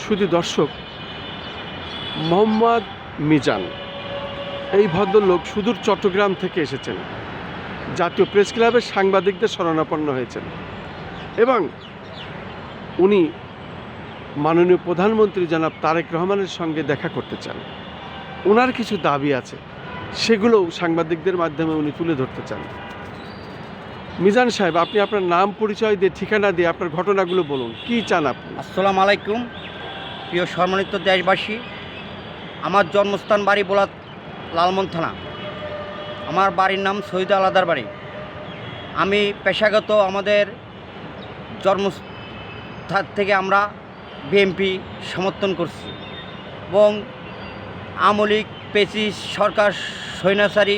শুধু দর্শক, মোহাম্মদ মিজান এই ভদ্রলোক সুদূর চট্টগ্রাম থেকে এসেছেন, জাতীয় প্রেস ক্লাবের সাংবাদিকদের শরণাপন্ন হয়েছেন এবং উনি মাননীয় প্রধানমন্ত্রী জনাব তারেক রহমানের সঙ্গে দেখা করতে চান। ওনার কিছু দাবি আছে, সেগুলোও সাংবাদিকদের মাধ্যমে উনি তুলে ধরতে চান। মিজান সাহেব, আপনি আপনার নাম পরিচয় দিয়ে ঠিকানা দিয়ে আপনার ঘটনাগুলো বলুন, কি চান আপনি? আসসালামু আলাইকুম প্রিয় সম্মানিত দেশবাসী। আমার জন্মস্থান বাড়ি বোলাত, লালমন থানা। আমার বাড়ির নাম শহীদ আলাদার বাড়ি। আমি পেশাগত আমাদের জন্মস্থান থেকে আমরা বিএনপি সমর্থন করছি এবং আমলিক পেচিস সরকার সৈন্যাচারী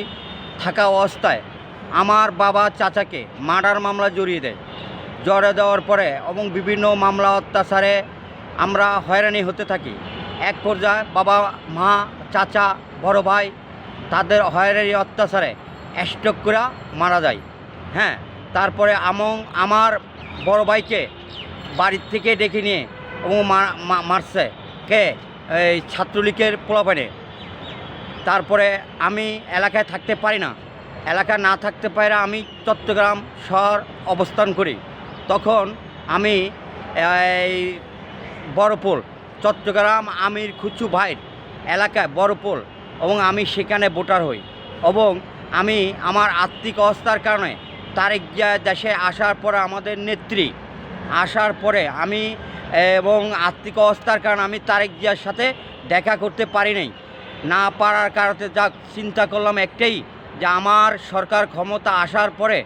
থাকা অবস্থায় আমার বাবা চাচাকে মার্ডার মামলা জড়িয়ে দেওয়ার পরে এবং বিভিন্ন মামলা অত্যাচারে আমরা হয়রানি হতে থাকি। এক পর্যায়ে বাবা, মা, চাচা, বড় ভাই তাদের হয়রানি অত্যাচারে স্ট্রোক করে মারা যায়। হ্যাঁ, তারপরে আমার বড় ভাইকে বাড়ির থেকে ডেকে নিয়ে এবং মারছে কে, এই ছাত্রলীগের পোলাপানে। তারপরে আমি এলাকায় থাকতে পারি না, এলাকা না থাকতে পারে আমি চট্টগ্রাম শহর অবস্থান করি। তখন আমি এই বড়পোল, চট্টগ্রাম আমির খুচু ভাইয়ের এলাকায় বড়পোল, এবং আমি সেখানে ভোটার হই এবং আমি আমার আর্থিক অবস্থার কারণে তারেক জিয়া দেশে আসার পরে আমাদের নেত্রী আসার পরে আমি এবং আর্থিক অবস্থার কারণে আমি তারেক জিয়ার সাথে দেখা করতে পারি নাই। না পারার কারণে যা চিন্তা করলাম একটাই, যে আমার সরকার ক্ষমতা আসার পরে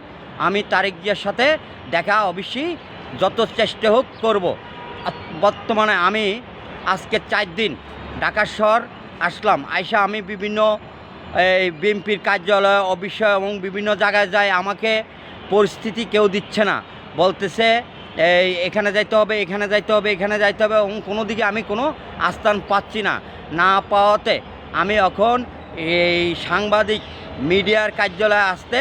আমি তারেক জিয়ার সাথে দেখা অবশ্যই যত চেষ্টা হোক করব। বর্তমানে আমি আজকে 4 দিন ঢাকা শহর আসলাম। আইসা আমি বিভিন্ন বিএনপির কার্যালয়, অফিস এবং বিভিন্ন জায়গায় যাই। আমাকে পরিস্থিতি কেউ দিচ্ছে না, বলতেছে এখানে যাইতে হবে, এখানে যাইতে হবে, এখানে যাইতে হবে, এবং কোনো দিকে আমি কোনো আস্থান পাচ্ছি না। না পাওয়াতে আমি এখন এই সাংবাদিক মিডিয়ার কার্যালয়ে আসতে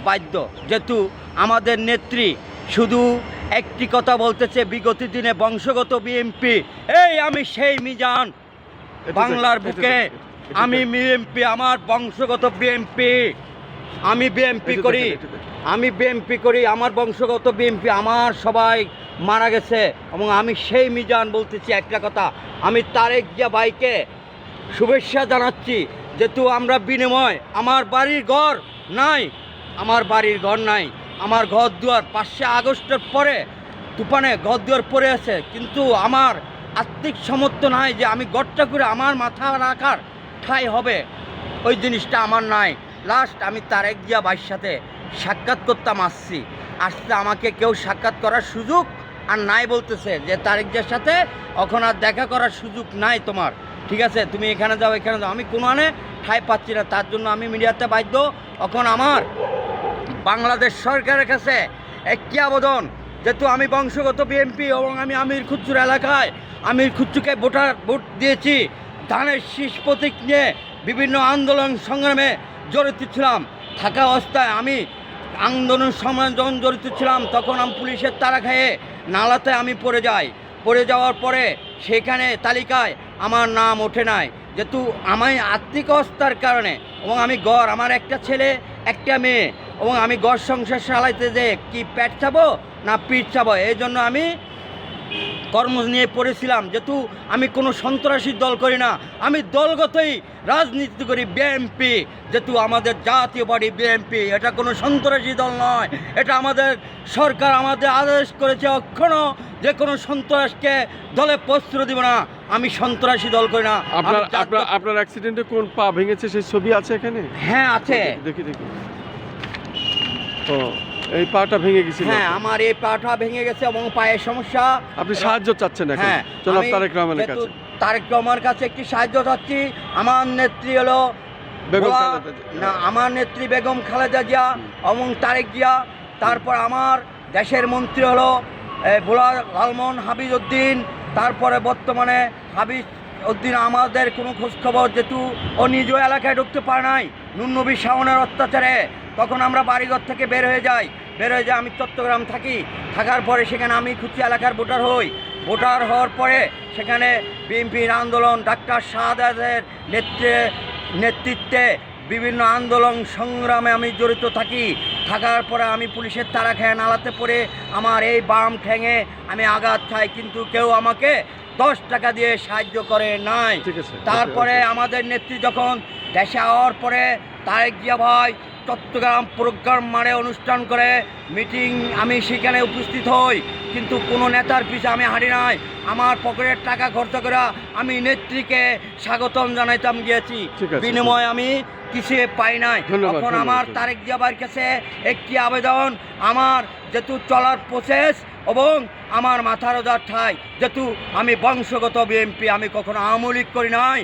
বাধ্য, যেহেতু আমাদের নেত্রী শুধু একটি কথা বলতেছে, বিগত দিনে বংশগত বিএনপি। আমি সেই মিজান, বাংলার বুকে আমি বিএনপি, আমার বংশগত বিএনপি, আমি বিএনপি করি, আমার বংশগত বিএনপি, আমার সবাই মারা গেছে এবং আমি সেই মিজান বলতেছি একটা কথা। আমি তারেক জিয়া ভাইকে শুভেচ্ছা জানাচ্ছি, যেহেতু আমরা বিনিময়, আমার বাড়ির ঘর নাই, আমার ঘর দুয়ার 5 আগস্টের পরে তুফানে ঘর দুয়ার পড়ে আছে, কিন্তু আমার আর্থিক সামর্থ্য নাই যে আমি ঘরটা করে আমার মাথা রাখার ঠাঁই হবে, ওই জিনিসটা আমার নাই। লাস্ট আমি তারেক জিয়া ভাইয়ের সাথে সাক্ষাৎ করতাম আসতে আমাকে কেউ সাক্ষাৎ করার সুযোগ আর নাই, বলতেছে যে তারেক জিয়ার সাথে এখন আর দেখা করার সুযোগ নাই তোমার, ঠিক আছে তুমি এখানে যাও, এখানে যাও। আমি কোনো ঠাঁই পাচ্ছি না, তার জন্য আমি মিডিয়াতে বাধ্য। এখন আমার বাংলাদেশ সরকারের কাছে একটি আবেদন, যেহেতু আমি বংশগত বিএনপি এবং আমি আমির খুচুর এলাকায় আমির খুচুকে ভোট দিয়েছি, ধানের শীষ প্রতীক নিয়ে বিভিন্ন আন্দোলন সংগ্রামে জড়িত ছিলাম। থাকা অবস্থায় আমি আন্দোলন সংগ্রামে যখন জড়িত ছিলাম, তখন আমি পুলিশের তাড়া খেয়ে নালাতে আমি পড়ে যাওয়ার পরে সেখানে তালিকায় আমার নাম ওঠে নাই, যেহেতু আমি আর্থিক অবস্থার কারণে, এবং আমি আমার একটা ছেলে একটা মেয়ে, এবং আমি ঘর সংসার চালাইতে যে কি পেট চাবো না পিঠ চাবো, এই জন্য আমি কর্ম নিয়ে পড়েছিলাম। যেহেতু আমি কোনো সন্ত্রাসী দল করি না, আমি দলগতই রাজনীতি করি, বিএনপি, যেহেতু আমাদের জাতীয় পার্টি বিএনপি, এটা কোনো সন্ত্রাসী দল নয়। এটা আমাদের সরকার আমাদের আদেশ করেছে অক্ষণও যে কোনো সন্ত্রাসকে দলে প্রশ্রয় দিব না। আমি সন্ত্রাসী দল করি না। আপনার অ্যাক্সিডেন্টে কোন পা ভেঙেছে সেই ছবি আছে এখানে? হ্যাঁ আছে, দেখি। ও, এই পাটা ভেঙে গেছে? হ্যাঁ, আমার এই পাটা ভেঙে গেছে এবং পায়ের সমস্যা। আপনি সাহায্য চাচ্ছেন এখন? হ্যাঁ, জনাব তারেক রহমানের কাছে। তারেক রহমানের কাছে একটি সাহায্য চাচ্ছি। আমার নেত্রী হলো আমার নেত্রী বেগম খালেদা জিয়া এবং তারেক জিয়া। তারপর আমার দেশের মন্ত্রী হলো ভোলা লালমন হাবিজ উদ্দিন। তারপরে বর্তমানে হাবিজ উদ্দিন আমাদের কোনো খোঁজখবর, যেহেতু ও নিজ এলাকায় ঢুকতে পারে নাই নুননবী শাওনের অত্যাচারে, তখন আমরা বাড়িঘর থেকে বের হয়ে যাই। আমি চট্টগ্রাম থাকার পরে সেখানে আমি খুচি এলাকার ভোটার হই। ভোটার হওয়ার পরে সেখানে বিএনপির আন্দোলন ডাক্তার শাহাদাতের নেতৃত্বে বিভিন্ন আন্দোলন সংগ্রামে আমি জড়িত থাকার পরে আমি পুলিশের তাড়া খেয়ে নালাতে পড়ে আমার এই বাম ঠ্যাঙে আমি আঘাত খাই, কিন্তু কেউ আমাকে 10 টাকা দিয়ে সাহায্য করে নাই। ঠিক আছে, তারপরে আমাদের নেত্রী যখন দেশে হওয়ার পরে তারেক জিয়া ভাই চট্টগ্রাম প্রোগ্রাম মারে অনুষ্ঠান করে মিটিং, আমি সেখানে উপস্থিত হই, কিন্তু কোনো নেতার পিছে আমি হাঁটি নাই। আমার পকেটের টাকা খরচ করে আমি নেত্রীকে স্বাগতম জানাইতাম গিয়েছি, ঠিক আছে, বিনিময়ে আমি কিছু পাই নাই। ধন্যবাদ, তখন ধন্যবাদ। আমার তারেক জিয়া ভাইয়ের কাছে একটি আবেদন, আমার যেহেতু চলার প্রসেস এবং আমার মাথার ওজার ঠাই, যেহেতু আমি বংশগত বিএনপি, আমি কখনো আওয়ামী লীগ করি নাই।